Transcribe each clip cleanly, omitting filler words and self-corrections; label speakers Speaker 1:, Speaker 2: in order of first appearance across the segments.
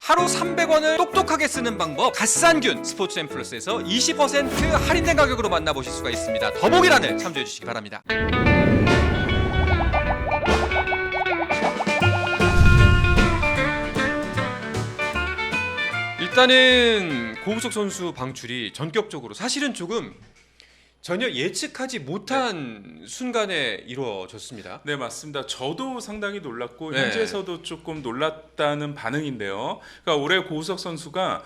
Speaker 1: 하루 300원을 똑똑하게 쓰는 방법 갓산균 스포츠앤플러스에서 20% 할인된 가격으로 만나보실 수가 있습니다. 더보기란을 참조해 주시기 바랍니다. 일단은 고우석 선수 방출이 전격적으로 사실은 조금 전혀 예측하지 못한 순간에 이루어졌습니다.
Speaker 2: 네, 맞습니다. 저도 상당히 놀랐고
Speaker 1: 네.
Speaker 2: 현지에서도 조금 놀랐다는 반응인데요. 그러니까 올해 고우석 선수가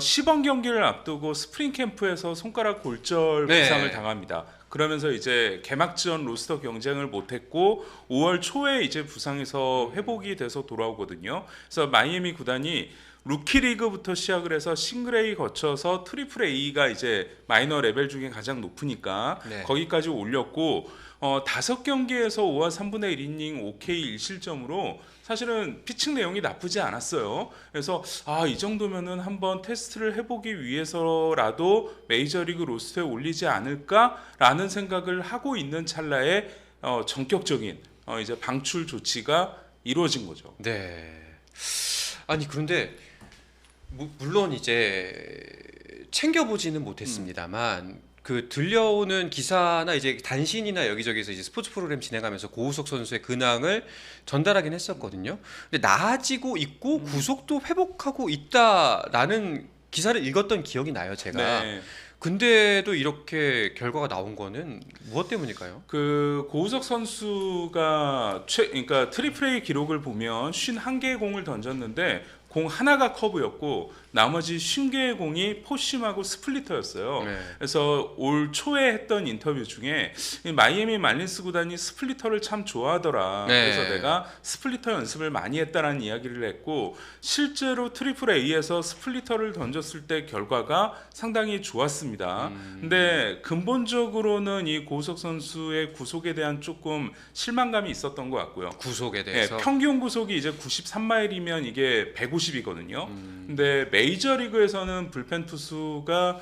Speaker 2: 시범 경기를 앞두고 스프링 캠프에서 손가락 골절
Speaker 1: 네.
Speaker 2: 부상을 당합니다. 그러면서 이제 개막전 로스터 경쟁을 못했고 5월 초에 이제 부상에서 회복이 돼서 돌아오거든요. 그래서 마이애미 구단이 루키 리그부터 시작을 해서 싱글 A 거쳐서 트리플 A가 이제 마이너 레벨 중에 가장 높으니까
Speaker 1: 네.
Speaker 2: 거기까지 올렸고 5경기에서 5와 3분의 1이닝 OK 1실점으로 사실은 피칭 내용이 나쁘지 않았어요. 그래서 이 정도면은 한번 테스트를 해보기 위해서라도 메이저리그 로스터에 올리지 않을까라는 생각을 하고 있는 찰나에 전격적인 이제 방출 조치가 이루어진 거죠.
Speaker 1: 네. 아니 그런데 물론 이제 챙겨보지는 못했습니다만 그 들려오는 기사나 이제 단신이나 여기저기서 이제 스포츠 프로그램 진행하면서 고우석 선수의 근황을 전달하긴 했었거든요. 근데 나아지고 있고 구속도 회복하고 있다라는 기사를 읽었던 기억이 나요, 제가.
Speaker 2: 네.
Speaker 1: 근데도 이렇게 결과가 나온 거는 무엇 때문일까요?
Speaker 2: 그 고우석 선수가 그러니까 트리플 A 기록을 보면 51개의 공을 던졌는데 공 하나가 커브였고 나머지 50개의 공이 포심하고 스플리터였어요.
Speaker 1: 네.
Speaker 2: 그래서 올 초에 했던 인터뷰 중에 마이애미 말린스 구단이 스플리터를 참 좋아하더라.
Speaker 1: 네.
Speaker 2: 그래서 내가 스플리터 연습을 많이 했다라는 이야기를 했고 실제로 트리플 A에서 스플리터를 던졌을 때 결과가 상당히 좋았습니다. 근데 근본적으로는 이 고우석 선수의 구속에 대한 조금 실망감이 있었던 것 같고요.
Speaker 1: 구속에
Speaker 2: 네,
Speaker 1: 대해서.
Speaker 2: 평균 구속이 이제 93마일이면 이게 150이거든요. 근데 메이저리그에서는 불펜 투수가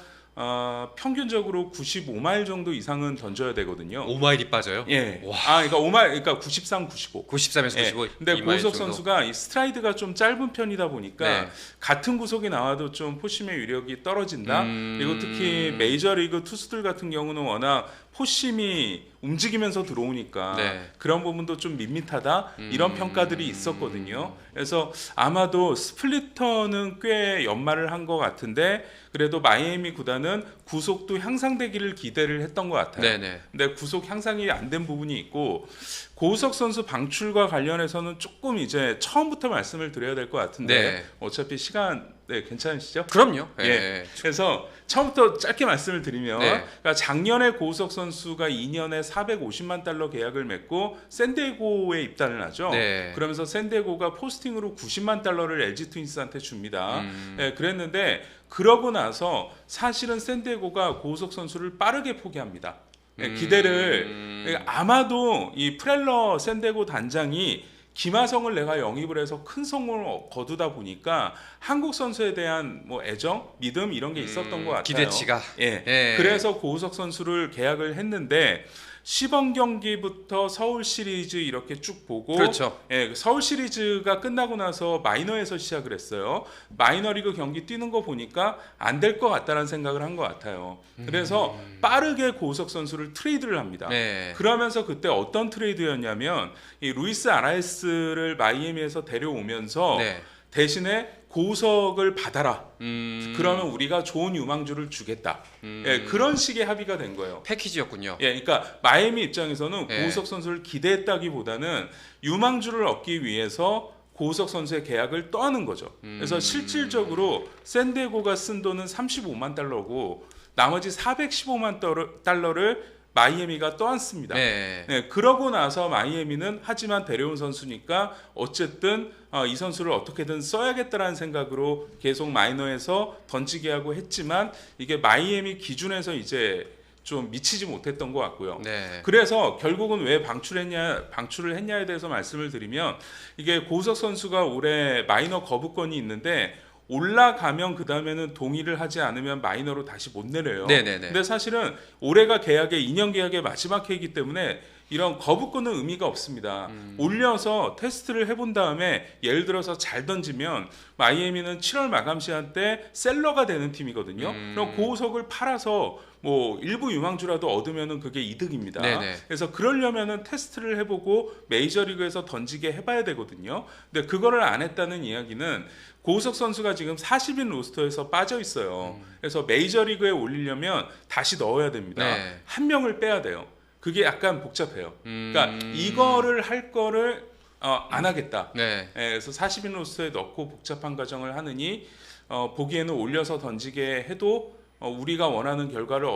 Speaker 2: 평균적으로 95마일 정도 이상은 던져야 되거든요.
Speaker 1: 5마일이 빠져요?
Speaker 2: 예.
Speaker 1: 와.
Speaker 2: 그러니까 5마일, 그러니까 93, 95.
Speaker 1: 93에서 95.
Speaker 2: 예. 근데
Speaker 1: 2마일
Speaker 2: 고우석
Speaker 1: 정도.
Speaker 2: 선수가 이 스트라이드가 좀 짧은 편이다 보니까
Speaker 1: 네.
Speaker 2: 같은 구속이 나와도 좀 포심의 위력이 떨어진다. 그리고 특히 메이저리그 투수들 같은 경우는 워낙 포심이 움직이면서 들어오니까
Speaker 1: 네.
Speaker 2: 그런 부분도 좀 밋밋하다 이런 평가들이 있었거든요. 그래서 아마도 스플리터는 꽤 연말을 한 것 같은데 그래도 마이애미 구단은 구속도 향상되기를 기대를 했던 것 같아요.
Speaker 1: 네네.
Speaker 2: 근데 구속 향상이 안 된 부분이 있고 고우석 선수 방출과 관련해서는 조금 이제 처음부터 말씀을 드려야 될 것 같은데
Speaker 1: 네.
Speaker 2: 어차피 시간 괜찮으시죠?
Speaker 1: 그럼요.
Speaker 2: 예.
Speaker 1: 예.
Speaker 2: 그래서 처음부터 짧게 말씀을 드리면
Speaker 1: 네.
Speaker 2: 그러니까 작년에 고우석 선수가 2년에 450만 달러 계약을 맺고 샌디에고에 입단을 하죠.
Speaker 1: 네.
Speaker 2: 그러면서 샌디에고가 포스팅으로 90만 달러를 LG 트윈스한테 줍니다. 예, 그랬는데 그러고 나서 사실은 샌디에고가 고우석 선수를 빠르게 포기합니다. 예, 기대를 아마도 이 프렐러 샌디에고 단장이 김하성을 내가 영입을 해서 큰 성공을 거두다 보니까 한국 선수에 대한 뭐 애정, 믿음 이런 게 있었던 것 같아요.
Speaker 1: 기대치가.
Speaker 2: 예.
Speaker 1: 예.
Speaker 2: 그래서 고우석 선수를 계약을 했는데 시범 경기부터 서울 시리즈 이렇게 쭉 보고
Speaker 1: 그렇죠.
Speaker 2: 예, 서울 시리즈가 끝나고 나서 마이너에서 시작을 했어요. 마이너리그 경기 뛰는 거 보니까 안 될 것 같다는 생각을 한 것 같아요. 그래서 빠르게 고우석 선수를 트레이드를 합니다.
Speaker 1: 네.
Speaker 2: 그러면서 그때 어떤 트레이드였냐면 이 루이스 아라에스를 마이애미에서 데려오면서
Speaker 1: 네.
Speaker 2: 대신에 고우석을 받아라. 그러면 우리가 좋은 유망주를 주겠다. 예, 그런 식의 합의가 된 거예요.
Speaker 1: 패키지였군요.
Speaker 2: 예, 그러니까 마이애미 입장에서는
Speaker 1: 예.
Speaker 2: 고우석 선수를 기대했다기보다는 유망주를 얻기 위해서 고우석 선수의 계약을 떠안은 거죠. 그래서 실질적으로 샌디에고가 쓴 돈은 35만 달러고 나머지 415만 달러를 마이애미가 떠안습니다.
Speaker 1: 네.
Speaker 2: 네, 그러고 나서 마이애미는 하지만 데려온 선수니까 어쨌든 이 선수를 어떻게든 써야겠다라는 생각으로 계속 마이너에서 던지게 하고 했지만 이게 마이애미 기준에서 이제 좀 미치지 못했던 것 같고요.
Speaker 1: 네.
Speaker 2: 그래서 결국은 왜 방출을 했냐에 대해서 말씀을 드리면 이게 고우석 선수가 올해 마이너 거부권이 있는데 올라가면 그 다음에는 동의를 하지 않으면 마이너로 다시 못 내려요.
Speaker 1: 네네네.
Speaker 2: 근데 사실은 올해가 계약의 2년 계약의 마지막 해이기 때문에 이런 거부권은 의미가 없습니다. 올려서 테스트를 해본 다음에 예를 들어서 잘 던지면 마이애미는 7월 마감 시한 때 셀러가 되는 팀이거든요. 그럼 고우석을 팔아서 뭐 일부 유망주라도 얻으면은 그게 이득입니다.
Speaker 1: 네네.
Speaker 2: 그래서 그러려면은 테스트를 해보고 메이저리그에서 던지게 해봐야 되거든요. 근데 그거를 안 했다는 이야기는 고우석 선수가 지금 40인 로스터에서 빠져 있어요. 그래서 메이저리그에 올리려면 다시 넣어야 됩니다.
Speaker 1: 네.
Speaker 2: 한 명을 빼야 돼요. 그게 약간 복잡해요. 그러니까 이거를 할 거를 안 하겠다.
Speaker 1: 네.
Speaker 2: 그래서 40인 로스터에 넣고 복잡한 과정을 하느니 보기에는 올려서 던지게 해도 우리가 원하는 결과를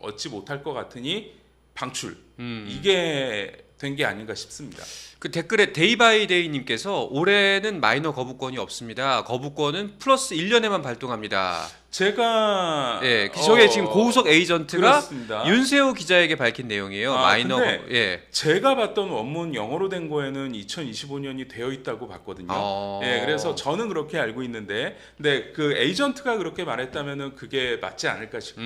Speaker 2: 얻지 못할 것 같으니 방출. 이게 된 게 아닌가 싶습니다.
Speaker 1: 그 댓글에 데이바이데이님께서 올해는 마이너 거부권이 없습니다. 거부권은 플러스 1년에만 발동합니다.
Speaker 2: 제가
Speaker 1: 예, 저게 지금 고우석 에이전트가
Speaker 2: 그렇습니다.
Speaker 1: 윤세호 기자에게 밝힌 내용이에요. 마이너
Speaker 2: 근데
Speaker 1: 예.
Speaker 2: 제가 봤던 원문 영어로 된 거에는 2025년이 되어 있다고 봤거든요. 예, 그래서 저는 그렇게 알고 있는데, 근데 그 에이전트가 그렇게 말했다면은 그게 맞지 않을까 싶고,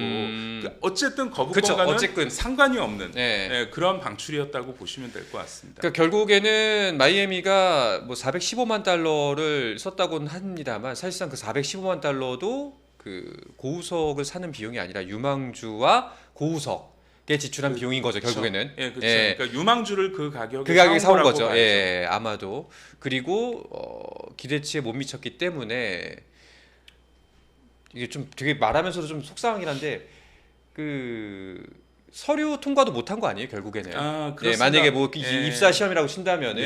Speaker 2: 어쨌든 거부권과는
Speaker 1: 어쨌든.
Speaker 2: 상관이 없는
Speaker 1: 네.
Speaker 2: 예, 그런 방출이었다고 보시면 될 것 같습니다.
Speaker 1: 그러니까 결국에는 마이애미가 뭐 415만 달러를 썼다고는 합니다만 사실상 그 415만 달러도 그 고우석을 사는 비용이 아니라 유망주와 고우석에 지출한 비용인 거죠. 결국에는.
Speaker 2: 예, 그렇죠.
Speaker 1: 예.
Speaker 2: 그러니까 유망주를 그 가격에
Speaker 1: 그 가격에 사온
Speaker 2: 거라고
Speaker 1: 거죠.
Speaker 2: 봐야죠.
Speaker 1: 예, 아마도. 그리고 기대치에 못 미쳤기 때문에 이게 좀 되게 말하면서도 좀 속상하긴 한데 그 서류 통과도 못한 거 아니에요, 결국에는.
Speaker 2: 그렇습니다.
Speaker 1: 예, 만약에 뭐
Speaker 2: 예.
Speaker 1: 입사 시험이라고 친다면은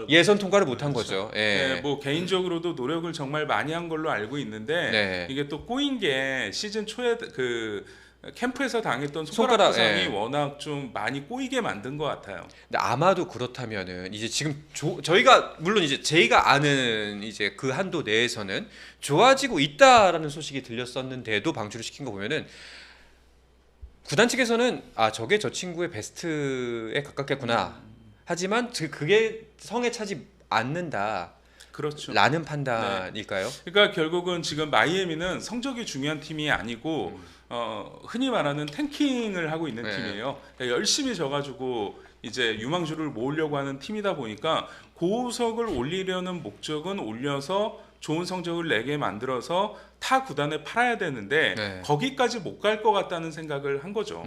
Speaker 1: 예선 통과를 못한 거죠. 예.
Speaker 2: 네, 뭐 개인적으로도 노력을 정말 많이 한 걸로 알고 있는데
Speaker 1: 네.
Speaker 2: 이게 또 꼬인 게 시즌 초에 그 캠프에서 당했던
Speaker 1: 손가락,
Speaker 2: 손가락 부상이
Speaker 1: 예.
Speaker 2: 워낙 좀 많이 꼬이게 만든 것 같아요.
Speaker 1: 근데 아마도 그렇다면은 이제 지금 저희가 물론 이제 제가 아는 이제 그 한도 내에서는 좋아지고 있다라는 소식이 들렸었는데도 방출을 시킨 거 보면은 구단 측에서는 저게 저 친구의 베스트에 가깝겠구나. 하지만 그게 성에 차지 않는다.
Speaker 2: 그렇죠.
Speaker 1: 라는 판단일까요?
Speaker 2: 그러니까 결국은 지금 마이애미는 성적이 중요한 팀이 아니고 흔히 말하는 탱킹을 하고 있는
Speaker 1: 네.
Speaker 2: 팀이에요. 그러니까 열심히 져가지고 이제 유망주를 모으려고 하는 팀이다 보니까 고우석을 올리려는 목적은 올려서 좋은 성적을 내게 만들어서 타 구단에 팔아야 되는데
Speaker 1: 네.
Speaker 2: 거기까지 못 갈 것 같다는 생각을 한 거죠.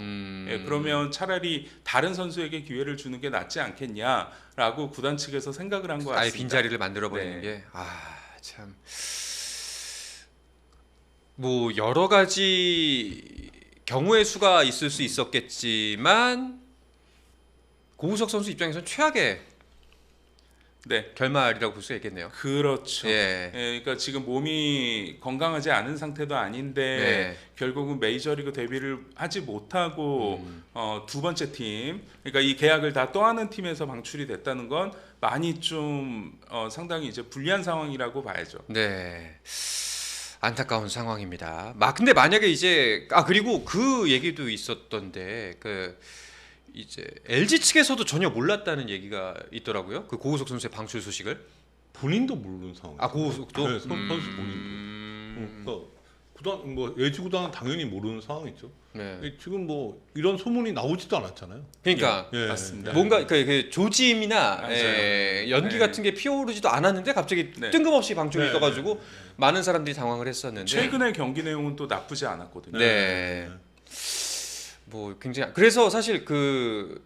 Speaker 2: 예, 그러면 차라리 다른 선수에게 기회를 주는 게 낫지 않겠냐라고 구단 측에서 생각을 한 것 같습니다.
Speaker 1: 아예 빈자리를 만들어 버리는
Speaker 2: 네.
Speaker 1: 게 참. 뭐 여러 가지 경우의 수가 있을 수 있었겠지만 고우석 선수 입장에서는 최악의
Speaker 2: 네,
Speaker 1: 결말이라고 볼 수 있겠네요.
Speaker 2: 그렇죠.
Speaker 1: 예.
Speaker 2: 그러니까 지금 몸이 건강하지 않은 상태도 아닌데
Speaker 1: 네.
Speaker 2: 결국은 메이저리그 데뷔를 하지 못하고 두 번째 팀, 그러니까 이 계약을 다 떠안은 팀에서 방출이 됐다는 건 많이 좀 상당히 이제 불리한 상황이라고 봐야죠.
Speaker 1: 네. 안타까운 상황입니다. 근데 만약에 이제 그리고 그 얘기도 있었던데 그 이제 LG 측에서도 전혀 몰랐다는 얘기가 있더라고요. 그 고우석 선수의 방출 소식을.
Speaker 3: 본인도 모르는 상황.
Speaker 1: 고우석도.
Speaker 3: 네, 선수 본인도. 그러니까 구단 뭐 LG 구단은 당연히 모르는 상황이죠.
Speaker 1: 네.
Speaker 3: 지금 뭐 이런 소문이 나오지도 않았잖아요.
Speaker 1: 그러니까
Speaker 3: 예,
Speaker 2: 맞습니다.
Speaker 1: 뭔가 그 조짐이나
Speaker 2: 맞아요.
Speaker 1: 연기
Speaker 2: 네.
Speaker 1: 같은 게 피어오르지도 않았는데 갑자기
Speaker 2: 네.
Speaker 1: 뜬금없이 방출이
Speaker 3: 네.
Speaker 1: 떠가지고 많은 사람들이 당황을 했었는데.
Speaker 2: 최근의 경기 내용은 또 나쁘지 않았거든요.
Speaker 1: 네. 뭐 굉장히 그래서 사실 그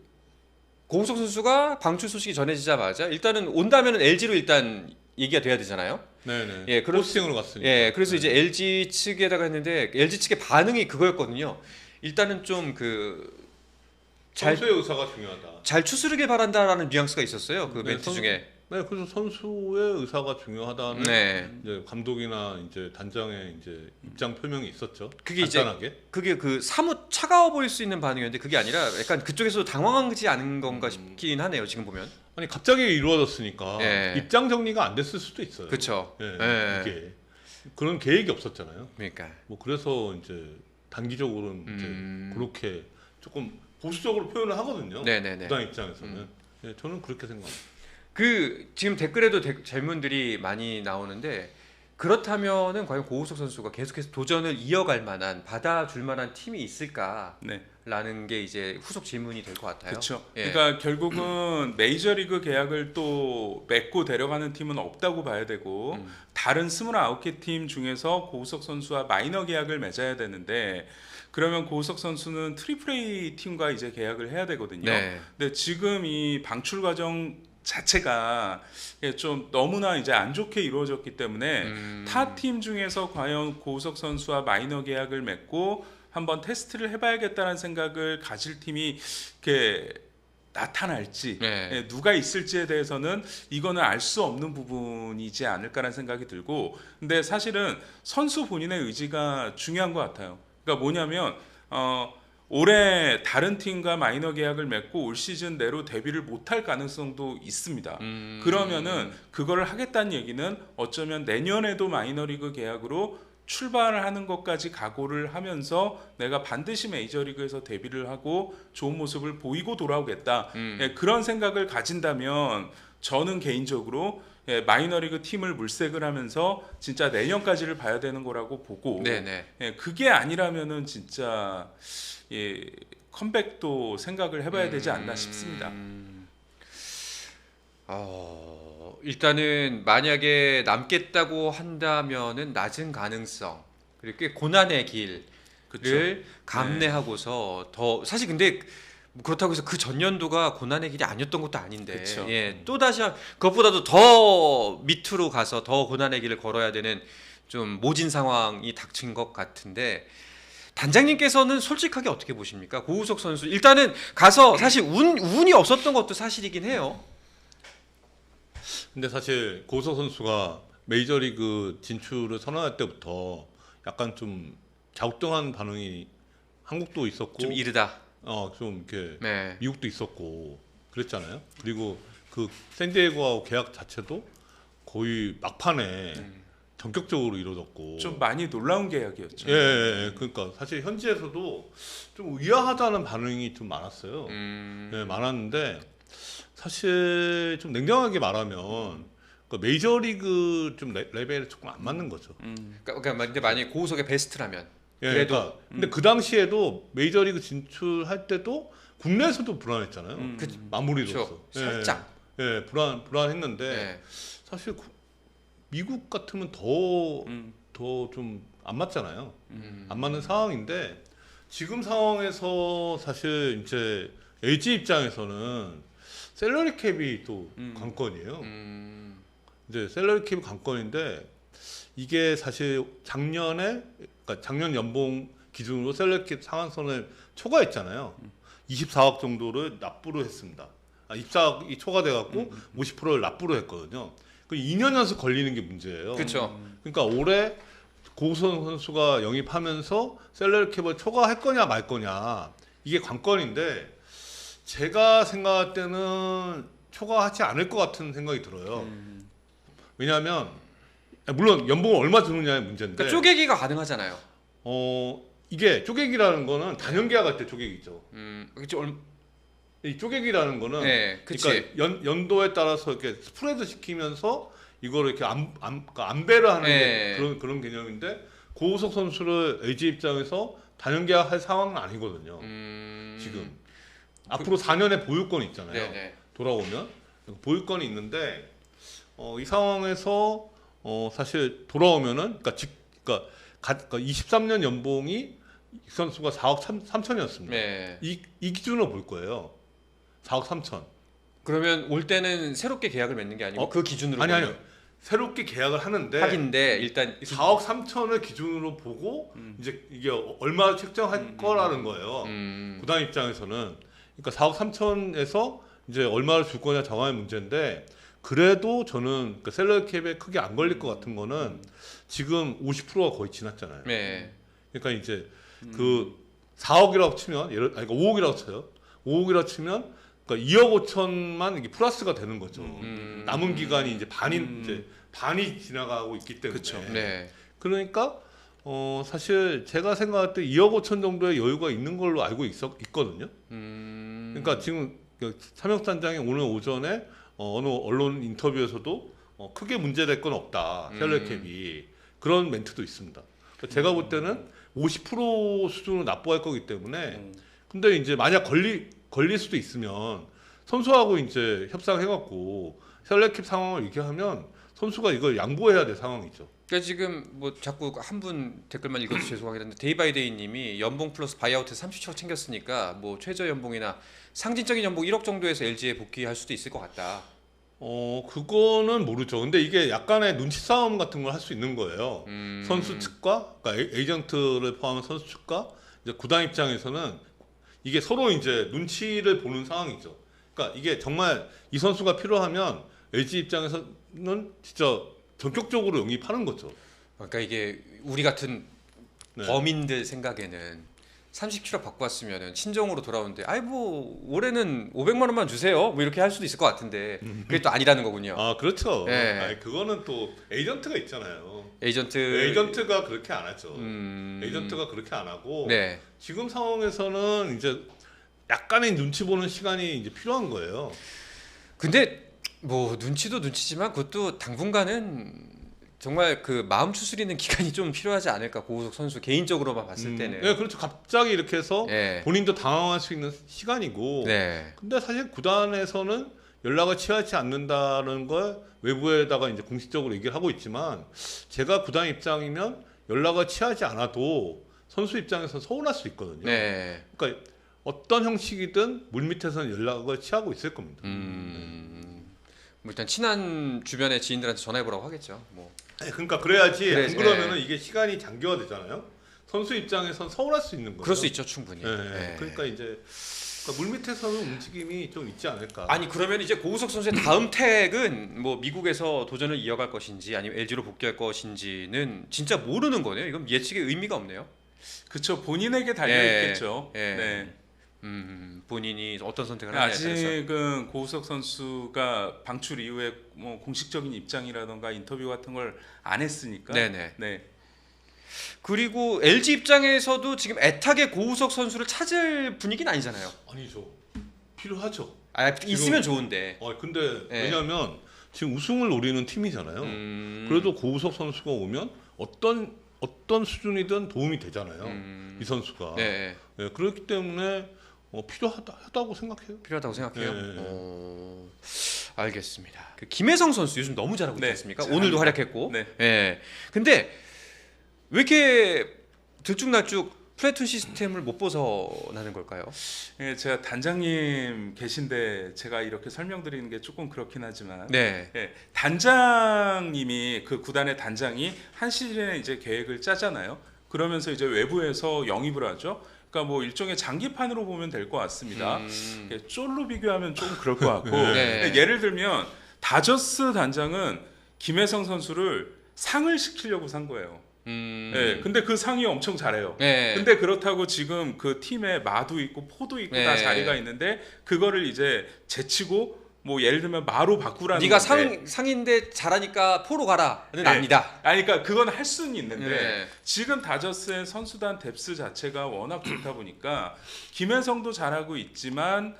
Speaker 1: 고우석 선수가 방출 소식이 전해지자마자 일단은 온다면은 LG로 일단 얘기가 돼야 되잖아요.
Speaker 3: 네네.
Speaker 1: 예,
Speaker 3: 포스팅으로 갔으니까.
Speaker 1: 예, 그래서
Speaker 3: 네.
Speaker 1: 이제 LG 측에다가 했는데 LG 측의 반응이 그거였거든요. 일단은 좀
Speaker 3: 선수의 의사가 중요하다.
Speaker 1: 잘 추스르길 바란다라는 뉘앙스가 있었어요. 그
Speaker 3: 네,
Speaker 1: 멘트 중에.
Speaker 3: 네, 그래서 선수의 의사가 중요하다는
Speaker 1: 네.
Speaker 3: 이제 감독이나 이제 단장의 이제 입장 표명이 있었죠.
Speaker 1: 그게
Speaker 3: 간단하게.
Speaker 1: 그게 그 사뭇 차가워 보일 수 있는 반응이었는데 그게 아니라 약간 그쪽에서도 당황하지 않은 건가 싶긴 하네요. 지금 보면.
Speaker 3: 아니 갑자기 이루어졌으니까
Speaker 1: 예.
Speaker 3: 입장 정리가 안 됐을 수도 있어요.
Speaker 1: 그렇죠.
Speaker 3: 예,
Speaker 1: 예.
Speaker 3: 이게 그런 계획이 없었잖아요.
Speaker 1: 그러니까.
Speaker 3: 뭐 그래서 이제 단기적으로는 이제 그렇게 조금 보수적으로 표현을 하거든요.
Speaker 1: 네네네.
Speaker 3: 구단 입장에서는. 예, 저는 그렇게 생각합니다.
Speaker 1: 지금 댓글에도 질문들이 많이 나오는데 그렇다면은 과연 고우석 선수가 계속해서 도전을 이어갈 만한 받아줄 만한 팀이 있을까?
Speaker 2: 네.
Speaker 1: 라는 게 이제 후속 질문이 될 것 같아요.
Speaker 2: 그렇죠.
Speaker 1: 예.
Speaker 2: 그러니까 결국은 메이저리그 계약을 또 맺고 데려가는 팀은 없다고 봐야 되고 다른 29개 팀 중에서 고우석 선수와 마이너 계약을 맺어야 되는데 그러면 고우석 선수는 트리플 A 팀과 이제 계약을 해야 되거든요.
Speaker 1: 네.
Speaker 2: 근데 지금 이 방출 과정 자체가 좀 너무나 이제 안 좋게 이루어졌기 때문에 타 팀 중에서 과연 고우석 선수와 마이너 계약을 맺고 한번 테스트를 해봐야겠다는 생각을 가질 팀이 이렇게 나타날지
Speaker 1: 네.
Speaker 2: 누가 있을지에 대해서는 이거는 알 수 없는 부분이지 않을까라는 생각이 들고 근데 사실은 선수 본인의 의지가 중요한 것 같아요. 그러니까 뭐냐면 올해 다른 팀과 마이너 계약을 맺고 올 시즌 내로 데뷔를 못할 가능성도 있습니다. 그러면은 그거를 하겠다는 얘기는 어쩌면 내년에도 마이너리그 계약으로 출발을 하는 것까지 각오를 하면서 내가 반드시 메이저리그에서 데뷔를 하고 좋은 모습을 보이고 돌아오겠다. 그런 생각을 가진다면 저는 개인적으로 마이너리그 팀을 물색을 하면서 진짜 내년까지를 봐야 되는 거라고 보고
Speaker 1: 네네.
Speaker 2: 그게 아니라면은 진짜 컴백도 생각을 해봐야 되지 않나 싶습니다.
Speaker 1: 일단은 만약에 남겠다고 한다면은 낮은 가능성 그리고 꽤 고난의 길을
Speaker 2: 그쵸?
Speaker 1: 감내하고서 더 사실 근데 그렇다고 해서 그 전년도가 고난의 길이 아니었던 것도 아닌데
Speaker 2: 그쵸.
Speaker 1: 예, 또 다시 그것보다도 더 밑으로 가서 더 고난의 길을 걸어야 되는 좀 모진 상황이 닥친 것 같은데 단장님께서는 솔직하게 어떻게 보십니까? 고우석 선수 일단은 가서 사실 운이 없었던 것도 사실이긴 해요.
Speaker 3: 근데 사실 고우석 선수가 메이저리그 진출을 선언할 때부터 약간 좀 갸우뚱한 반응이 한국도 있었고
Speaker 1: 좀 이르다.
Speaker 3: 좀 이렇게
Speaker 1: 네.
Speaker 3: 미국도 있었고 그랬잖아요. 그리고 그 샌디에고하고 계약 자체도 거의 막판에 전격적으로 이루어졌고
Speaker 2: 좀 많이 놀라운 계약이었죠.
Speaker 3: 예. 그러니까 사실 현지에서도 좀 의아하다는 반응이 좀 많았어요. 예, 많았는데 사실 좀 냉정하게 말하면 그 메이저리그 좀 레벨에 조금 안 맞는 거죠.
Speaker 1: 그러니까 근데 만약에 고우석의 베스트라면
Speaker 3: 예,
Speaker 1: 그래도
Speaker 3: 그러니까 근데 그 당시에도 메이저리그 진출할 때도 국내에서도 불안했잖아요. 마무리로서
Speaker 1: 그렇죠. 살짝.
Speaker 3: 예, 불안했는데
Speaker 1: 네.
Speaker 3: 사실 미국 같으면 더 좀 안 맞잖아요. 안 맞는 상황인데 지금 상황에서 사실 이제 LG 입장에서는 셀러리 캡이 또 관건이에요. 이제 셀러리 캡이 관건인데 이게 사실 그러니까 작년 연봉 기준으로 셀러리 캡 상한선을 초과했잖아요. 24억 정도를 납부를 했습니다. 24억이 초과돼갖고 50%를 납부를 했거든요. 그 2년 연속 걸리는 게 문제예요.
Speaker 1: 그렇죠.
Speaker 3: 그러니까 올해 고우석 선수가 영입하면서 셀러리 캡을 초과할 거냐 말 거냐 이게 관건인데 제가 생각할 때는 초과하지 않을 것 같은 생각이 들어요. 왜냐하면 물론 연봉을 얼마 주느냐의 문제인데
Speaker 1: 그러니까 쪼개기가 가능하잖아요.
Speaker 3: 이게 쪼개기라는 거는 단연 계약할 때 쪼개기죠.
Speaker 1: 그렇죠.
Speaker 3: 이 쪼개기라는 거는
Speaker 1: 네, 그치.
Speaker 3: 그러니까 연도에 따라서 이렇게 스프레드 시키면서 이거를 이렇게 안배를 하는
Speaker 1: 네.
Speaker 3: 게 그런 개념인데 고우석 선수를 LG 입장에서 단연 계약할 상황은 아니거든요. 지금 앞으로 4년의 보유권이 있잖아요.
Speaker 1: 네네.
Speaker 3: 돌아오면 보유권이 있는데 이 상황에서 사실 돌아오면은 그러니까 23년 연봉이 이 선수가 4억 3천이었습니다.
Speaker 1: 네.
Speaker 3: 이 기준으로 볼 거예요. 4억 3천.
Speaker 1: 그러면 올 때는 새롭게 계약을 맺는 게 아니고 그 기준으로
Speaker 3: 아니요. 새롭게 계약을 하는데
Speaker 1: 하긴데 일단
Speaker 3: 4억 3천을 기준으로 보고 이제 이게 얼마 책정할 거라는 거예요. 구단 입장에서는 그러니까 4억 3천에서 이제 얼마를 줄 거냐 정하는 문제인데 그래도 저는 그 셀러리 캡에 크게 안 걸릴 것 같은 거는 지금 50%가 거의 지났잖아요.
Speaker 1: 네.
Speaker 3: 그러니까 이제 그 4억이라고 치면 그러니까 5억이라고 쳐요. 5억이라고 치면 그러니까 2억 5천만 이게 플러스가 되는 거죠. 남은 기간이 이제 반이 지나가고 있기 때문에.
Speaker 2: 그쵸.
Speaker 1: 네.
Speaker 3: 그러니까 사실 제가 생각할 때 2억 5천 정도의 여유가 있는 걸로 알고 있거든요. 그러니까 지금 삼혁 단장이 오늘 오전에 어느 언론 인터뷰에서도 크게 문제될 건 없다. 셀러리 캡이 그런 멘트도 있습니다. 그러니까 제가 볼 때는 50% 수준으로 납부할 거기 때문에 근데 이제 만약 걸릴 수도 있으면 선수하고 이제 협상해갖고 셀렉캡 상황을 얘기하면 선수가 이걸 양보해야 될 상황이죠.
Speaker 1: 그러니까 지금 뭐 자꾸 한 분 댓글만 읽어서 죄송하긴 한데 데이바이데이님이 연봉 플러스 바이아웃에 30초 챙겼으니까 뭐 최저 연봉이나 상징적인 연봉 1억 정도에서 LG에 복귀할 수도 있을 것 같다.
Speaker 3: 그거는 모르죠. 근데 이게 약간의 눈치 싸움 같은 걸 할 수 있는 거예요. 선수 측과, 그러니까 에이전트를 포함한 선수 측과 이제 구단 입장에서는 이게 서로 이제 눈치를 보는 상황이죠. 그러니까 이게 정말 이 선수가 필요하면 LG 입장에서는 진짜 전격적으로 영입하는 거죠.
Speaker 1: 그러니까 이게 우리 같은
Speaker 3: 네.
Speaker 1: 범인들 생각에는 30kg 받고 왔으면은 친정으로 돌아오는데 아이 뭐 올해는 500만 원만 주세요 뭐 이렇게 할 수도 있을 것 같은데 그게 또 아니라는 거군요.
Speaker 3: 아 그렇죠.
Speaker 1: 네.
Speaker 3: 아니, 그거는 또 에이전트가 있잖아요.
Speaker 1: 에이전트
Speaker 3: 에이전트가 그렇게 안 하죠.
Speaker 1: 음.
Speaker 3: 에이전트가 그렇게 안 하고
Speaker 1: 네.
Speaker 3: 지금 상황에서는 이제 약간의 눈치 보는 시간이 이제 필요한 거예요.
Speaker 1: 근데 뭐 눈치도 눈치지만 그것도 당분간은 정말 그 마음 추스리는 기간이 좀 필요하지 않을까 고우석 선수 개인적으로만 봤을 때는.
Speaker 3: 네, 그렇죠. 갑자기 이렇게 해서
Speaker 1: 네.
Speaker 3: 본인도 당황할 수 있는 시간이고.
Speaker 1: 네.
Speaker 3: 근데 사실 구단에서는 연락을 취하지 않는다는 걸 외부에다가 이제 공식적으로 얘기를 하고 있지만 제가 구단 입장이면 연락을 취하지 않아도 선수 입장에서 서운할 수 있거든요.
Speaker 1: 네.
Speaker 3: 그러니까 어떤 형식이든 물밑에서는 연락을 취하고 있을 겁니다.
Speaker 1: 뭐 일단 친한 주변의 지인들한테 전화해 보라고 하겠죠. 뭐.
Speaker 3: 네, 그러니까 그래야지
Speaker 1: 그래,
Speaker 3: 안 그러면은 이게 시간이 장기화되잖아요. 선수 입장에선 서운할 수 있는 거예요.
Speaker 1: 그럴 수 있죠, 충분히.
Speaker 3: 네,
Speaker 1: 네.
Speaker 3: 그러니까 이제 물밑에서는 움직임이 좀 있지 않을까.
Speaker 1: 아니 그러면 이제 고우석 선수의 다음 택은 뭐 미국에서 도전을 이어갈 것인지 아니면 LG로 복귀할 것인지는 진짜 모르는 거네요. 이건 예측의 의미가 없네요.
Speaker 2: 그쵸, 본인에게 달려 있겠죠.
Speaker 1: 예.
Speaker 2: 네.
Speaker 1: 본인이 어떤 선택을 하느냐에 따라서.
Speaker 2: 아직은 고우석 선수가 방출 이후에 뭐 공식적인 입장이라던가 인터뷰 같은 걸 안 했으니까.
Speaker 1: 네네.
Speaker 2: 네.
Speaker 1: 그리고 LG 입장에서도 지금 애타게 고우석 선수를 찾을 분위기는 아니잖아요.
Speaker 3: 아니죠. 필요하죠.
Speaker 1: 아, 있으면 좋은데.
Speaker 3: 근데
Speaker 1: 네.
Speaker 3: 왜냐하면 지금 우승을 노리는 팀이잖아요. 그래도 고우석 선수가 오면 어떤 수준이든 도움이 되잖아요. 이 선수가.
Speaker 1: 네.
Speaker 3: 네, 그렇기 때문에 필요하다고 생각해요.
Speaker 1: 필요하다고 생각해요.
Speaker 3: 네.
Speaker 1: 알겠습니다. 그 김혜성 선수 요즘 너무 잘하고 있지
Speaker 2: 네,
Speaker 1: 않습니까?
Speaker 2: 잘합니다.
Speaker 1: 오늘도 활약했고.
Speaker 2: 네.
Speaker 1: 예. 근데 왜 이렇게 들쭉날쭉 플래툰 시스템을 못 벗어나는 걸까요?
Speaker 2: 예, 제가 단장님 계신데 제가 이렇게 설명드리는 게 조금 그렇긴 하지만
Speaker 1: 네.
Speaker 2: 예, 단장님이 그 구단의 단장이 한 시즌에 이제 계획을 짜잖아요. 그러면서 이제 외부에서 영입을 하죠. 그러니까 뭐 일종의 장기판으로 보면 될 것 같습니다. 예, 쫄로 비교하면 좀 그럴 것 같고
Speaker 1: 네.
Speaker 2: 예를 들면 다저스 단장은 김혜성 선수를 상을 시키려고 산 거예요. 예, 근데 그 상이 엄청 잘해요.
Speaker 1: 네.
Speaker 2: 근데 그렇다고 지금 그 팀에 마도 있고 포도 있고
Speaker 1: 네.
Speaker 2: 다 자리가 있는데 그거를 이제 제치고 뭐 예를 들면 마로 바꾸라는
Speaker 1: 네가
Speaker 2: 건데.
Speaker 1: 상인데 잘하니까 포로 가라는
Speaker 2: 네.
Speaker 1: 아니다.
Speaker 2: 아니 그러니까 그건 할 수는 있는데
Speaker 1: 네.
Speaker 2: 지금 다저스의 선수단 뎁스 자체가 워낙 좋다 보니까 김혜성도 잘하고 있지만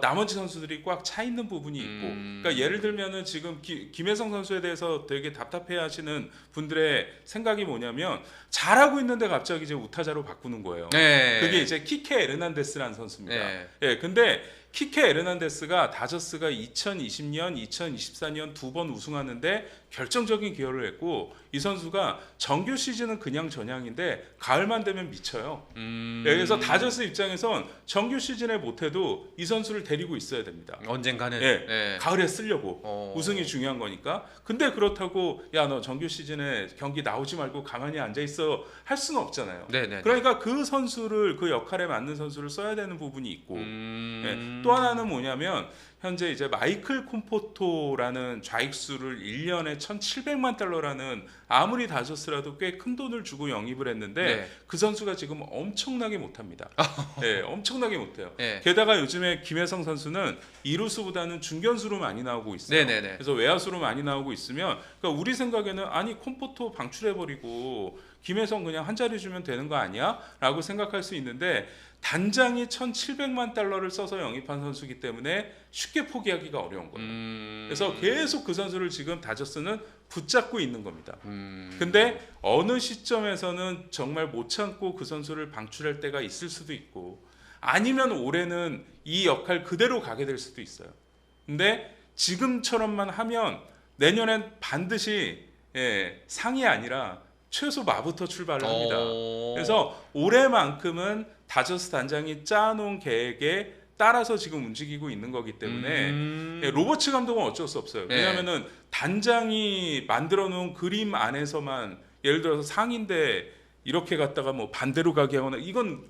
Speaker 2: 나머지 선수들이 꽉 차 있는 부분이 있고 그러니까 예를 들면은 지금 김혜성 선수에 대해서 되게 답답해하시는 분들의 생각이 뭐냐면 잘하고 있는데 갑자기 이제 우타자로 바꾸는 거예요.
Speaker 1: 네.
Speaker 2: 그게 이제 키케 에르난데스라는 선수입니다.
Speaker 1: 네.
Speaker 2: 예, 근데 키케 에르난데스가 다저스가 2020년, 2024년 두 번 우승하는데 결정적인 기여를 했고 이 선수가 정규 시즌은 그냥 전향인데 가을만 되면 미쳐요. 예, 그래서 다저스 입장에선 정규 시즌에 못해도 이 선수를 데리고 있어야 됩니다.
Speaker 1: 언젠가는.
Speaker 2: 예,
Speaker 1: 네.
Speaker 2: 가을에 쓰려고 우승이 중요한 거니까. 근데 그렇다고 야 너 정규 시즌에 경기 나오지 말고 가만히 앉아 있어 할 수는 없잖아요.
Speaker 1: 네네.
Speaker 2: 그러니까 그 선수를 그 역할에 맞는 선수를 써야 되는 부분이 있고 예, 또 하나는 뭐냐면 현재 이제 마이클 콤포토라는 좌익수를 1년에 1,700만 달러라는 아무리 다저스라도 꽤 큰 돈을 주고 영입을 했는데
Speaker 1: 네.
Speaker 2: 그 선수가 지금 엄청나게 못합니다. 네, 엄청나게 못해요.
Speaker 1: 네.
Speaker 2: 게다가 요즘에 김혜성 선수는 이루수보다는 중견수로 많이 나오고 있어요.
Speaker 1: 네네네.
Speaker 2: 그래서 외야수로 많이 나오고 있으면 그러니까 우리 생각에는 아니 콤포토 방출해버리고 김혜성 그냥 한 자리 주면 되는 거 아니야? 라고 생각할 수 있는데 단장이 1,700만 달러를 써서 영입한 선수이기 때문에 쉽게 포기하기가 어려운 거예요. 그래서 계속 그 선수를 지금 다저스는 붙잡고 있는 겁니다. 근데 어느 시점에서는 정말 못 참고 그 선수를 방출할 때가 있을 수도 있고 아니면 올해는 이 역할 그대로 가게 될 수도 있어요. 근데 지금처럼만 하면 내년엔 반드시 상이 아니라 최소 마부터 출발을 합니다. 그래서 올해만큼은 다저스 단장이 짜놓은 계획에 따라서 지금 움직이고 있는 거기 때문에 로버츠 감독은 어쩔 수 없어요. 왜냐하면은 단장이 만들어 놓은 그림 안에서만 예를 들어서 상인데 이렇게 갔다가 뭐 반대로 가게 하거나 이건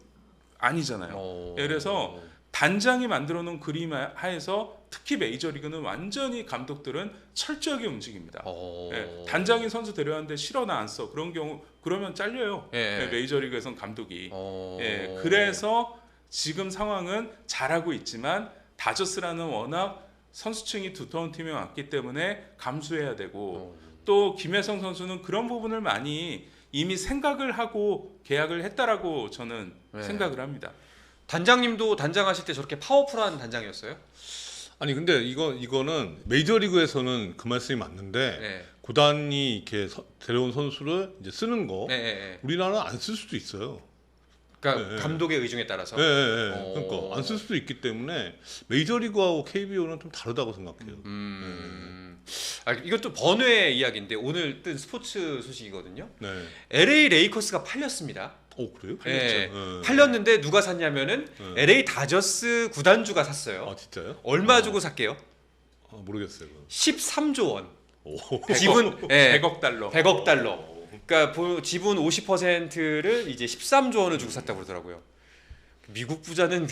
Speaker 2: 아니잖아요. 그래서 단장이 만들어 놓은 그림 하에서 특히 메이저리그는 완전히 감독들은 철저하게 움직입니다. 단장이 선수 데려왔는데 싫어 나 안 써. 그런 경우 그러면 잘려요. 메이저리그에선 감독이. 그래서 지금 상황은 잘하고 있지만 다저스라는 워낙 선수층이 두터운 팀에 왔기 때문에 감수해야 되고 또 김혜성 선수는 그런 부분을 많이 이미 생각을 하고 계약을 했다라고 저는 생각을 합니다.
Speaker 1: 단장님도 단장하실 때 저렇게 파워풀한 단장이었어요?
Speaker 3: 아니 근데 이거는 메이저리그에서는 그 말씀이 맞는데 구단이 이렇게 데려온 선수를 이제 쓰는 거 우리나라는 안 쓸 수도 있어요.
Speaker 1: 그러니까 감독의 의중에 따라서.
Speaker 3: 그러니까 안 쓸 수도 있기 때문에 메이저리그하고 KBO는 좀 다르다고 생각해요.
Speaker 1: 이것도 번외 이야기인데 오늘 뜬 스포츠 소식이거든요.
Speaker 3: 네.
Speaker 1: LA 레이커스가 팔렸습니다.
Speaker 3: 오 그래요?
Speaker 1: 팔렸는데 누가 샀냐면은 LA 다저스 구단주가 샀어요.
Speaker 3: 아 진짜요?
Speaker 1: 얼마 주고 샀게요?
Speaker 3: 모르겠어요.
Speaker 1: 13조 원.
Speaker 2: 오.
Speaker 1: 지분
Speaker 2: 100억 달러.
Speaker 1: 100억 달러. 그러니까 지분 50%를 이제 13조 원을 주고 샀다고 그러더라고요. 미국 부자는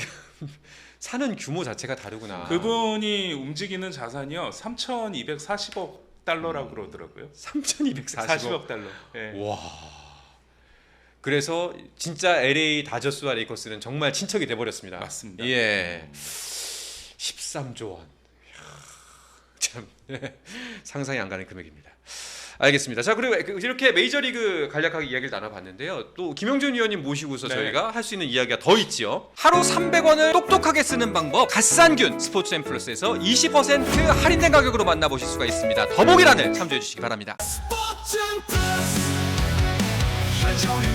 Speaker 1: 사는 규모 자체가 다르구나.
Speaker 2: 그분이 움직이는 자산이요 3,240억 달러라고 그러더라고요.
Speaker 1: 3,240억
Speaker 2: 달러.
Speaker 3: 와.
Speaker 1: 그래서 진짜 LA 다저스와 레이커스는 정말 친척이 돼 버렸습니다.
Speaker 2: 맞습니다.
Speaker 1: 13조 원. 참 상상이 안 가는 금액입니다. 알겠습니다. 자, 그리고 이렇게 메이저리그 간략하게 이야기를 나눠봤는데요. 또 김영준 위원님 모시고서 저희가 할 수 있는 이야기가 더 있지요. 하루 300원을 똑똑하게 쓰는 방법 갓산균 스포츠앤 플러스에서 20% 할인된 가격으로 만나보실 수가 있습니다. 더보기란을 참조해 주시기 바랍니다.
Speaker 4: 스포츠앤 플러스 한정의